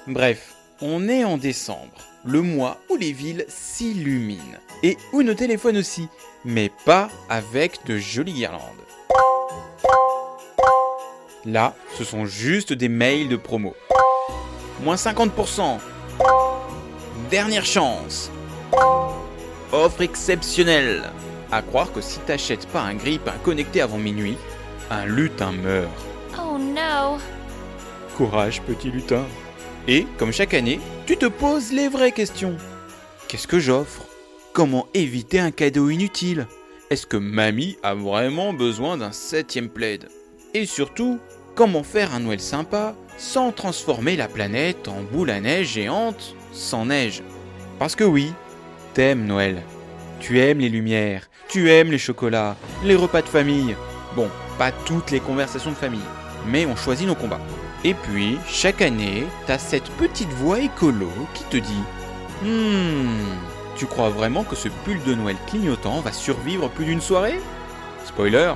Bref, on est en décembre, le mois où les villes s'illuminent. Et où nos téléphones aussi, mais pas avec de jolies guirlandes. Là, ce sont juste des mails de promo. Moins 50%. Dernière chance. Offre exceptionnelle. À croire que si t'achètes pas un grille-pain connecté avant minuit, un lutin meurt. Oh no. Courage, petit lutin. Et, comme chaque année, tu te poses les vraies questions. Qu'est-ce que j'offre ? Comment éviter un cadeau inutile ? Est-ce que mamie a vraiment besoin d'un 7e plaid ? Et surtout, comment faire un Noël sympa sans transformer la planète en boule à neige géante sans neige ? Parce que oui, t'aimes Noël. Tu aimes les lumières, tu aimes les chocolats, les repas de famille. Bon, pas toutes les conversations de famille, mais on choisit nos combats. Et puis, chaque année, t'as cette petite voix écolo qui te dit « tu crois vraiment que ce pull de Noël clignotant va survivre plus d'une soirée ? Spoiler,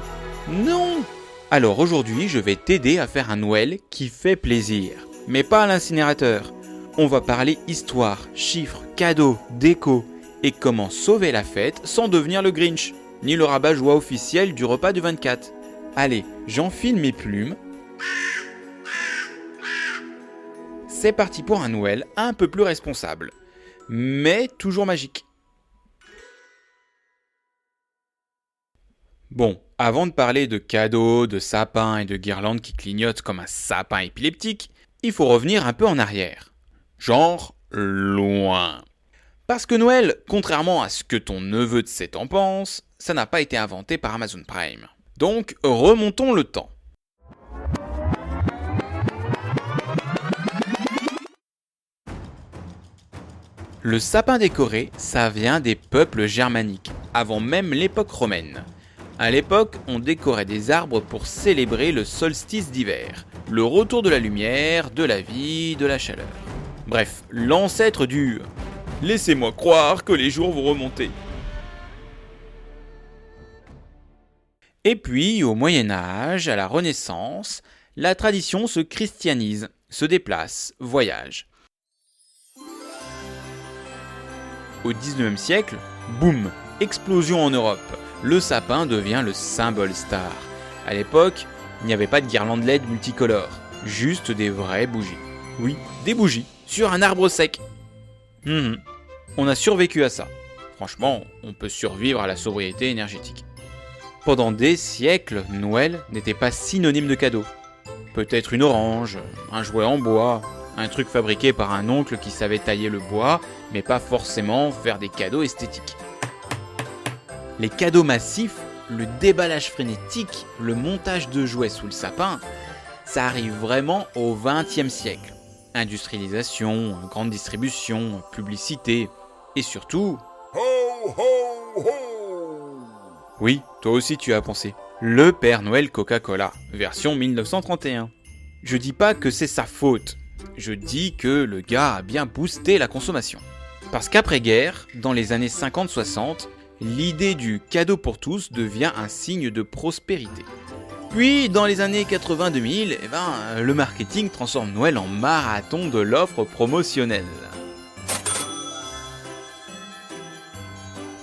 non ! Alors aujourd'hui, je vais t'aider à faire un Noël qui fait plaisir, mais pas à l'incinérateur. On va parler histoire, chiffres, cadeaux, déco, et comment sauver la fête sans devenir le Grinch, ni le rabat-joie officiel du repas du 24. Allez, j'enfile mes plumes. C'est parti pour un Noël un peu plus responsable, mais toujours magique. Bon, avant de parler de cadeaux, de sapins et de guirlandes qui clignotent comme un sapin épileptique, il faut revenir un peu en arrière. Genre, loin. Parce que Noël, contrairement à ce que ton neveu de 7 ans pense, ça n'a pas été inventé par Amazon Prime. Donc, remontons le temps. Le sapin décoré, ça vient des peuples germaniques, avant même l'époque romaine. À l'époque, on décorait des arbres pour célébrer le solstice d'hiver, le retour de la lumière, de la vie, de la chaleur. Bref, l'ancêtre du « laissez-moi croire que les jours vont remonter ». Et puis, au Moyen-Âge, à la Renaissance, la tradition se christianise, se déplace, voyage. Au XIXe siècle, boum, explosion en Europe. Le sapin devient le symbole star. À l'époque, il n'y avait pas de guirlandes LED multicolores, juste des vraies bougies. Oui, des bougies, sur un arbre sec. On a survécu à ça. Franchement, on peut survivre à la sobriété énergétique. Pendant des siècles, Noël n'était pas synonyme de cadeau. Peut-être une orange, un jouet en bois, un truc fabriqué par un oncle qui savait tailler le bois, mais pas forcément faire des cadeaux esthétiques. Les cadeaux massifs, le déballage frénétique, le montage de jouets sous le sapin, ça arrive vraiment au XXe siècle. Industrialisation, grande distribution, publicité, et surtout... Ho, ho, ho. Oui, toi aussi tu as pensé. Le Père Noël Coca-Cola, version 1931. Je dis pas que c'est sa faute, je dis que le gars a bien boosté la consommation. Parce qu'après-guerre, dans les années 50-60, l'idée du cadeau pour tous devient un signe de prospérité. Puis, dans les années 80-2000, le marketing transforme Noël en marathon de l'offre promotionnelle.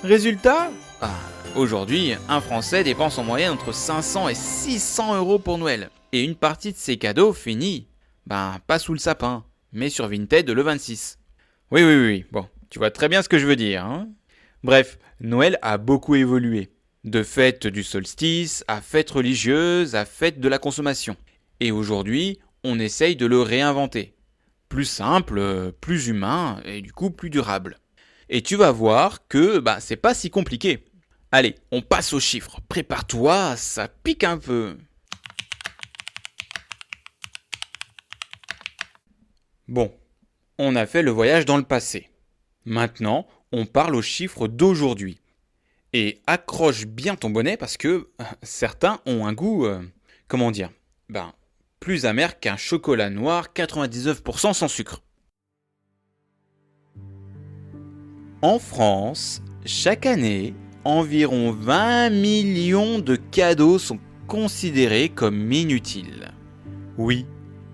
Résultat ? Aujourd'hui, un Français dépense en moyenne entre 500 et 600 euros pour Noël. Et une partie de ses cadeaux finit, pas sous le sapin, mais sur Vinted le 26. Oui, bon, tu vois très bien ce que je veux dire, hein ? Bref, Noël a beaucoup évolué. De fête du solstice, à fête religieuse, à fête de la consommation. Et aujourd'hui, on essaye de le réinventer. Plus simple, plus humain et du coup plus durable. Et tu vas voir que c'est pas si compliqué. Allez, on passe aux chiffres. Prépare-toi, ça pique un peu. Bon, on a fait le voyage dans le passé. Maintenant, on parle aux chiffres d'aujourd'hui. Et accroche bien ton bonnet parce que certains ont un goût, plus amer qu'un chocolat noir 99% sans sucre. En France, chaque année, environ 20 millions de cadeaux sont considérés comme inutiles. Oui,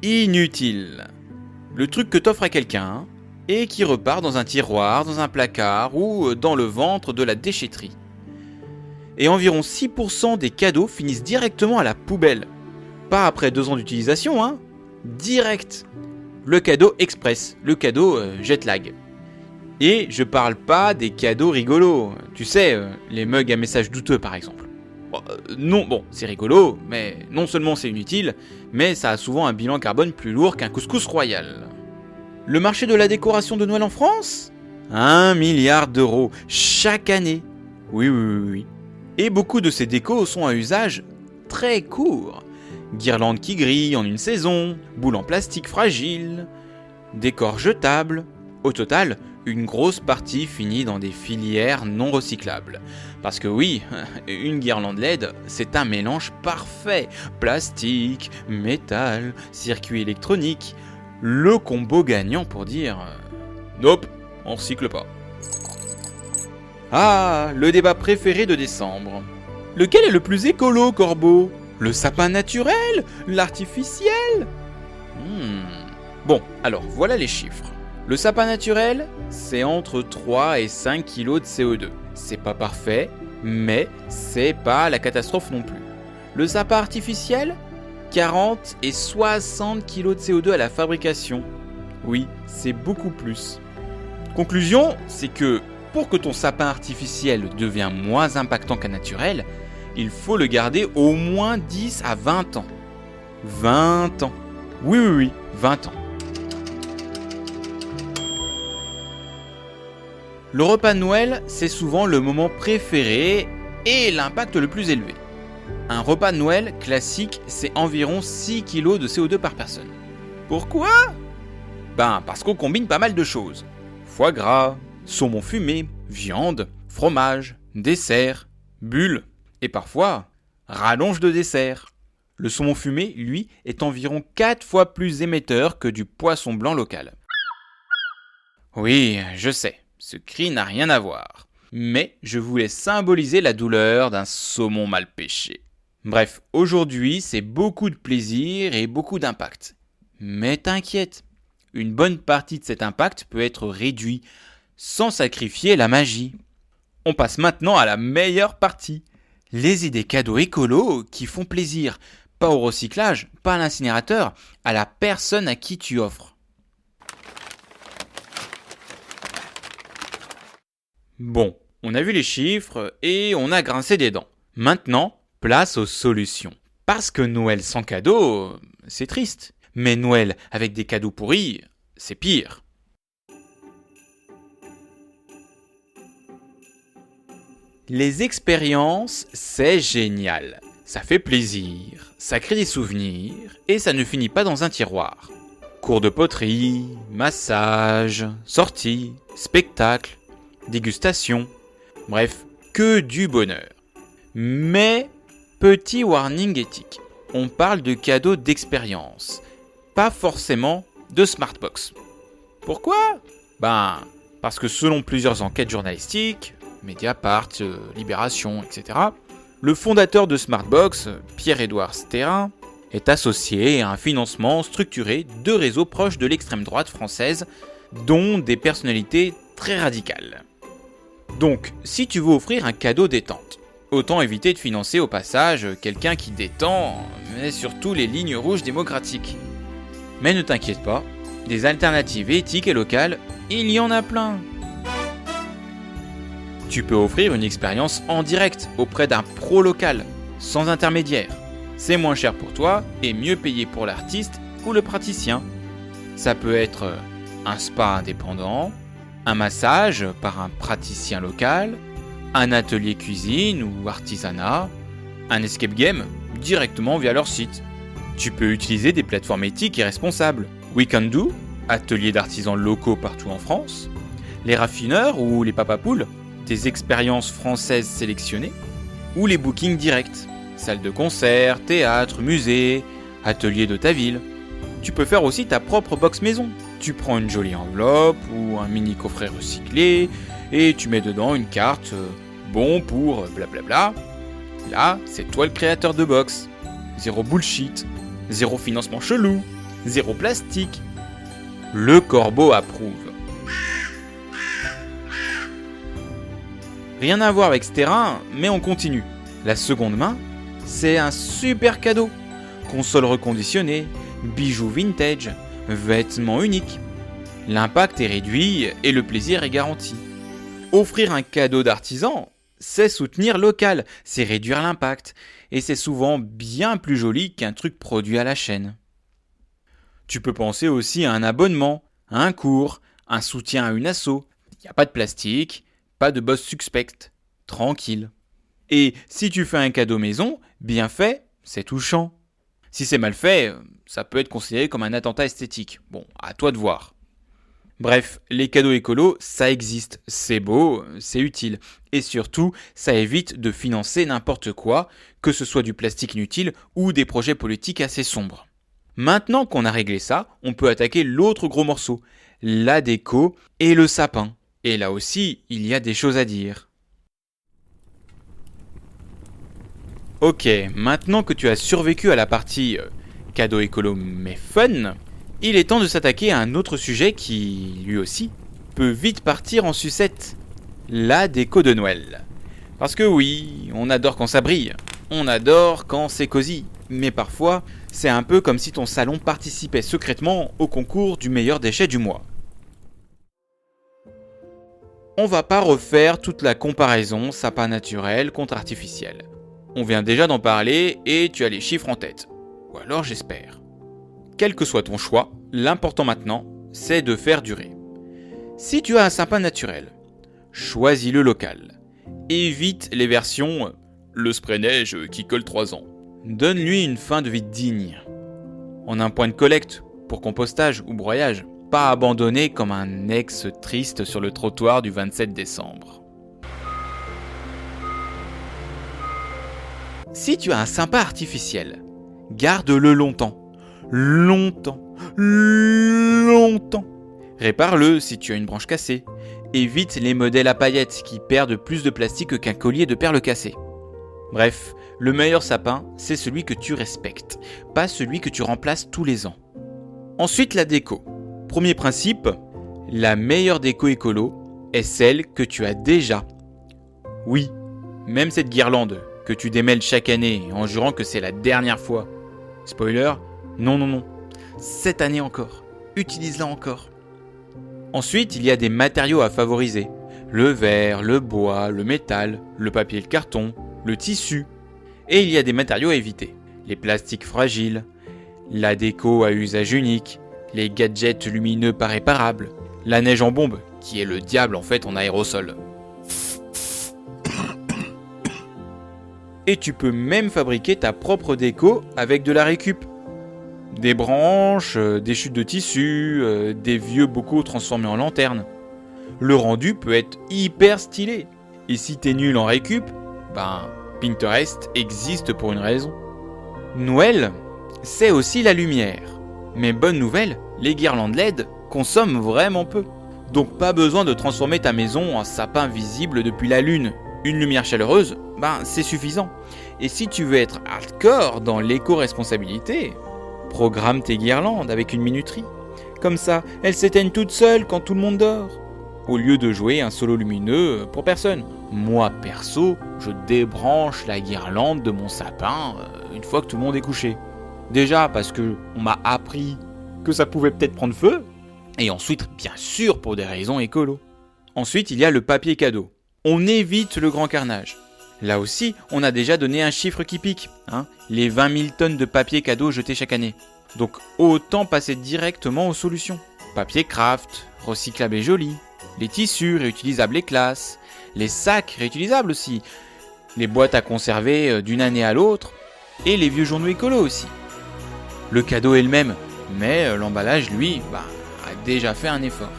inutiles. Le truc que t'offres à quelqu'un et qui repart dans un tiroir, dans un placard ou dans le ventre de la déchetterie. Et environ 6% des cadeaux finissent directement à la poubelle. Pas après 2 ans d'utilisation, hein. Direct. Le cadeau express, le cadeau jet lag. Et je parle pas des cadeaux rigolos. Tu sais, les mugs à messages douteux par exemple. Non, c'est rigolo, mais non seulement c'est inutile, mais ça a souvent un bilan carbone plus lourd qu'un couscous royal. Le marché de la décoration de Noël en France ? 1 milliard d'euros chaque année. Oui. Et beaucoup de ces décos sont à usage très court. Guirlandes qui grillent en une saison, boules en plastique fragile, décors jetables. Au total, une grosse partie finit dans des filières non recyclables. Parce que oui, une guirlande LED, c'est un mélange parfait. Plastique, métal, circuit électronique. Le combo gagnant pour dire nope, on recycle pas. Ah, le débat préféré de décembre. Lequel est le plus écolo, Corbeau ? Le sapin naturel ? L'artificiel ? Bon, alors voilà les chiffres. Le sapin naturel, c'est entre 3 et 5 kg de CO2. C'est pas parfait, mais c'est pas la catastrophe non plus. Le sapin artificiel, 40 et 60 kg de CO2 à la fabrication. Oui, c'est beaucoup plus. Conclusion, c'est que pour que ton sapin artificiel devienne moins impactant qu'un naturel, il faut le garder au moins 10 à 20 ans. 20 ans. Oui, 20 ans. Le repas de Noël, c'est souvent le moment préféré et l'impact le plus élevé. Un repas de Noël classique, c'est environ 6 kg de CO2 par personne. Pourquoi ? Parce qu'on combine pas mal de choses. Foie gras, saumon fumé, viande, fromage, dessert, bulles et parfois rallonge de dessert. Le saumon fumé, lui, est environ 4 fois plus émetteur que du poisson blanc local. Oui, je sais, ce cri n'a rien à voir. Mais je voulais symboliser la douleur d'un saumon mal pêché. Bref, aujourd'hui, c'est beaucoup de plaisir et beaucoup d'impact. Mais t'inquiète, une bonne partie de cet impact peut être réduit sans sacrifier la magie. On passe maintenant à la meilleure partie. Les idées cadeaux écolos qui font plaisir. Pas au recyclage, pas à l'incinérateur, à la personne à qui tu offres. Bon, on a vu les chiffres et on a grincé des dents. Maintenant, place aux solutions. Parce que Noël sans cadeaux, c'est triste. Mais Noël avec des cadeaux pourris, c'est pire. Les expériences, c'est génial. Ça fait plaisir, ça crée des souvenirs et ça ne finit pas dans un tiroir. Cours de poterie, massage, sorties, spectacles, dégustation, bref, que du bonheur. Mais, petit warning éthique, on parle de cadeaux d'expérience, pas forcément de Smartbox. Pourquoi ? Parce que selon plusieurs enquêtes journalistiques, Mediapart, Libération, etc., le fondateur de Smartbox, Pierre-Édouard Stérin, est associé à un financement structuré de réseaux proches de l'extrême droite française, dont des personnalités très radicales. Donc, si tu veux offrir un cadeau détente, autant éviter de financer au passage quelqu'un qui détend, mais surtout les lignes rouges démocratiques. Mais ne t'inquiète pas, des alternatives éthiques et locales, il y en a plein. Tu peux offrir une expérience en direct auprès d'un pro local, sans intermédiaire. C'est moins cher pour toi et mieux payé pour l'artiste ou le praticien. Ça peut être un spa indépendant, un massage par un praticien local, un atelier cuisine ou artisanat, un escape game directement via leur site. Tu peux utiliser des plateformes éthiques et responsables. Weekendoo, atelier d'artisans locaux partout en France, les raffineurs ou les papapoules, des expériences françaises sélectionnées, ou les bookings directs, salles de concert, théâtre, musée, atelier de ta ville. Tu peux faire aussi ta propre box maison. Tu prends une jolie enveloppe ou un mini coffret recyclé et tu mets dedans une carte bon pour blablabla. Là, c'est toi le créateur de box. Zéro bullshit, zéro financement chelou, zéro plastique. Le corbeau approuve. Rien à voir avec ce terrain, mais on continue. La seconde main, c'est un super cadeau. Console reconditionnée, bijoux vintage, vêtements uniques. L'impact est réduit et le plaisir est garanti. Offrir un cadeau d'artisan, c'est soutenir local, c'est réduire l'impact, et c'est souvent bien plus joli qu'un truc produit à la chaîne. Tu peux penser aussi à un abonnement, à un cours, un soutien à une asso. Il n'y a pas de plastique, pas de boss suspect, tranquille. Et si tu fais un cadeau maison, bien fait, c'est touchant. Si c'est mal fait, ça peut être considéré comme un attentat esthétique. Bon, à toi de voir. Bref, les cadeaux écolos, ça existe, c'est beau, c'est utile. Et surtout, ça évite de financer n'importe quoi, que ce soit du plastique inutile ou des projets politiques assez sombres. Maintenant qu'on a réglé ça, on peut attaquer l'autre gros morceau, la déco et le sapin. Et là aussi, il y a des choses à dire. Ok, maintenant que tu as survécu à la partie cadeau écolo mais fun, il est temps de s'attaquer à un autre sujet qui, lui aussi, peut vite partir en sucette. La déco de Noël. Parce que oui, on adore quand ça brille, on adore quand c'est cosy, mais parfois, c'est un peu comme si ton salon participait secrètement au concours du meilleur déchet du mois. On va pas refaire toute la comparaison sapin naturel contre artificiel. On vient déjà d'en parler et tu as les chiffres en tête. Ou alors j'espère. Quel que soit ton choix, l'important maintenant, c'est de faire durer. Si tu as un sapin naturel, choisis le local. Évite les versions le spray neige qui colle 3 ans. Donne-lui une fin de vie digne. En un point de collecte, pour compostage ou broyage, pas abandonné comme un ex triste sur le trottoir du 27 décembre. Si tu as un sapin artificiel, garde-le longtemps. Longtemps. Répare-le si tu as une branche cassée. Évite les modèles à paillettes qui perdent plus de plastique qu'un collier de perles cassées. Bref, le meilleur sapin, c'est celui que tu respectes, pas celui que tu remplaces tous les ans. Ensuite, la déco. Premier principe, la meilleure déco écolo est celle que tu as déjà. Oui, même cette guirlande que tu démêles chaque année en jurant que c'est la dernière fois. Spoiler, non. Cette année encore. Utilise-la encore. Ensuite, il y a des matériaux à favoriser. Le verre, le bois, le métal, le papier et le carton, le tissu. Et il y a des matériaux à éviter. Les plastiques fragiles, la déco à usage unique, les gadgets lumineux pas réparables, la neige en bombe, qui est le diable en fait en aérosol. Et tu peux même fabriquer ta propre déco avec de la récup. Des branches, des chutes de tissu, des vieux bocaux transformés en lanternes. Le rendu peut être hyper stylé. Et si t'es nul en récup, Pinterest existe pour une raison. Noël, c'est aussi la lumière. Mais bonne nouvelle, les guirlandes LED consomment vraiment peu. Donc pas besoin de transformer ta maison en sapin visible depuis la lune. Une lumière chaleureuse, c'est suffisant. Et si tu veux être hardcore dans l'éco-responsabilité, programme tes guirlandes avec une minuterie. Comme ça, elles s'éteignent toutes seules quand tout le monde dort. Au lieu de jouer un solo lumineux pour personne. Moi, perso, je débranche la guirlande de mon sapin une fois que tout le monde est couché. Déjà parce que on m'a appris que ça pouvait peut-être prendre feu. Et ensuite, bien sûr, pour des raisons écolo. Ensuite, il y a le papier cadeau. On évite le grand carnage. Là aussi, on a déjà donné un chiffre qui pique. Les 20 000 tonnes de papier cadeau jetées chaque année. Donc autant passer directement aux solutions. Papier craft, recyclable et joli. Les tissus réutilisables et classe. Les sacs réutilisables aussi. Les boîtes à conserver d'une année à l'autre. Et les vieux journaux écolos aussi. Le cadeau est le même, mais l'emballage, lui, a déjà fait un effort.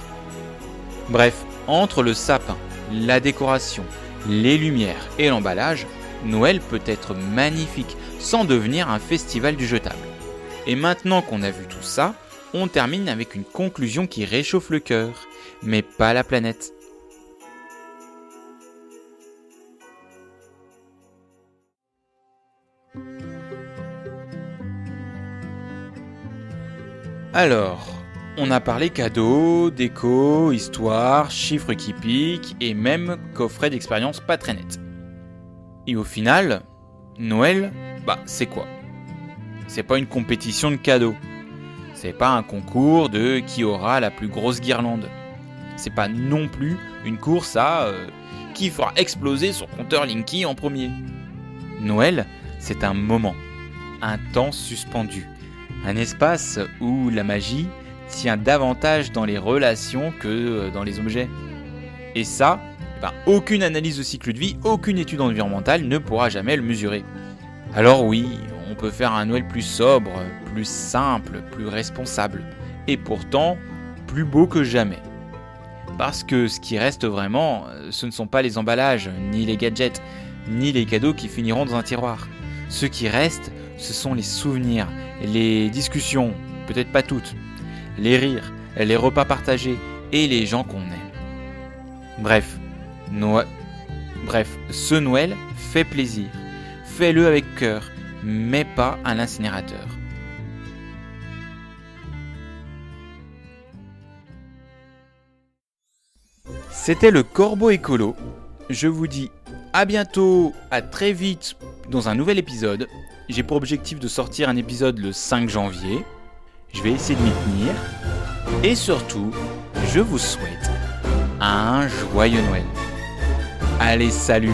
Bref, entre le sapin, la décoration, les lumières et l'emballage, Noël peut être magnifique sans devenir un festival du jetable. Et maintenant qu'on a vu tout ça, on termine avec une conclusion qui réchauffe le cœur, mais pas la planète. Alors, On a parlé cadeaux, déco, histoire, chiffres qui piquent et même coffret d'expérience pas très net. Et au final, Noël, c'est quoi ? C'est pas une compétition de cadeaux. C'est pas un concours de qui aura la plus grosse guirlande. C'est pas non plus une course à qui fera exploser son compteur Linky en premier. Noël, c'est un moment, un temps suspendu, un espace où la magie tient davantage dans les relations que dans les objets. Et ça, aucune analyse de cycle de vie, aucune étude environnementale ne pourra jamais le mesurer. Alors oui, on peut faire un Noël plus sobre, plus simple, plus responsable, et pourtant plus beau que jamais. Parce que ce qui reste vraiment, ce ne sont pas les emballages, ni les gadgets, ni les cadeaux qui finiront dans un tiroir. Ce qui reste, ce sont les souvenirs, les discussions, peut-être pas toutes, les rires, les repas partagés et les gens qu'on aime. Bref, ce Noël fait plaisir. Fais-le avec cœur, mais pas à l'incinérateur. C'était le Corbeau Écolo. Je vous dis à bientôt, à très vite dans un nouvel épisode. J'ai pour objectif de sortir un épisode le 5 janvier. Je vais essayer de m'y tenir. Et surtout, je vous souhaite un joyeux Noël. Allez, salut!